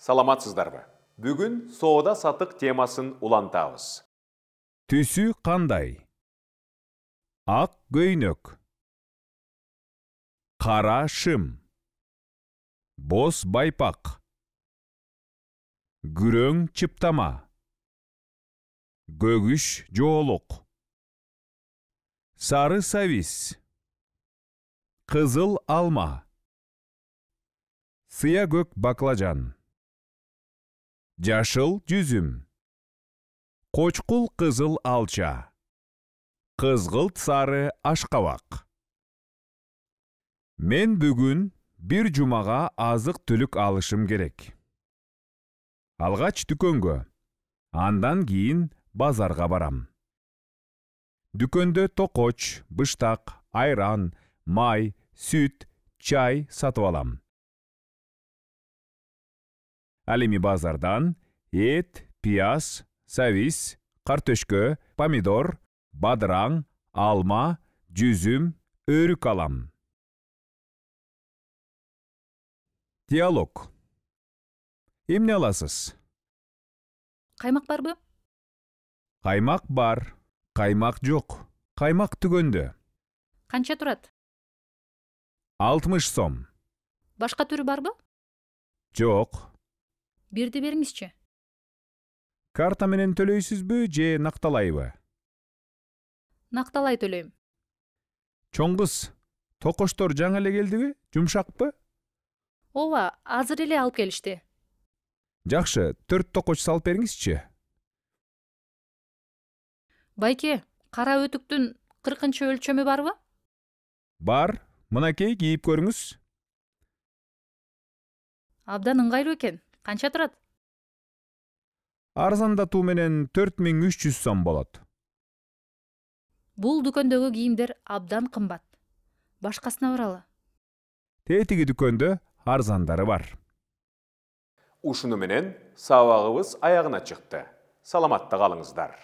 Саламатсыздарбы? Бүгін соода сатық темасын улантабыз. Түсі қандай? Ақ көйнөк. Қара шым. Бос байпақ. Күрөң чыптама. Көгүш жоолук. Сары савис. Кызыл алма. Сыя көк баклажан. Жашыл жүзүм. Кочкул кызыл алча. Кызгылт сары ашкабак. Мен бүгүн бир жумага азык түлүк алышым керек. Алгач дүкөнгө, андан кийин базарга барам. Дүкөндө токоч, быштак, айран, май, сүт, чай сатып алам. Ал эми базардан эт, пияз, савис, картөшкө, помидор, бадыраң, алма, жүзүм, өрүк алам. Диалог. Эмне аласыз? Каймак барбы? Каймак бар, каймак жок. Каймак түгөндө. Канча турат? 60 сом. Башка түрү барбы? Жок. Бирди бериңизчи. Карта менен төлөйсүзбү же накталайбы? Накталай төлөйм. Чоң кыз, токоштор жаңы эле келдиби? Жумшакпы? Ооба, азыр эле алып келишти. Жакшы, 4 токоч салып бериңизчи. Байке, кара өтүктүн 40-чы өлчөмү барбы? Бар, мынакей кийип көрүңүз. Абдан ыңгайлуу экен. Канча турат? Арзандатуу менен 4300 сом болот. Бул дүкөндөгү кийимдер абдан кымбат. Башкасына баралы. Тетиги дүкөндө арзандары бар. Ушуну менен сабагыбыз аягына чыкты. Саламатта калыңыздар.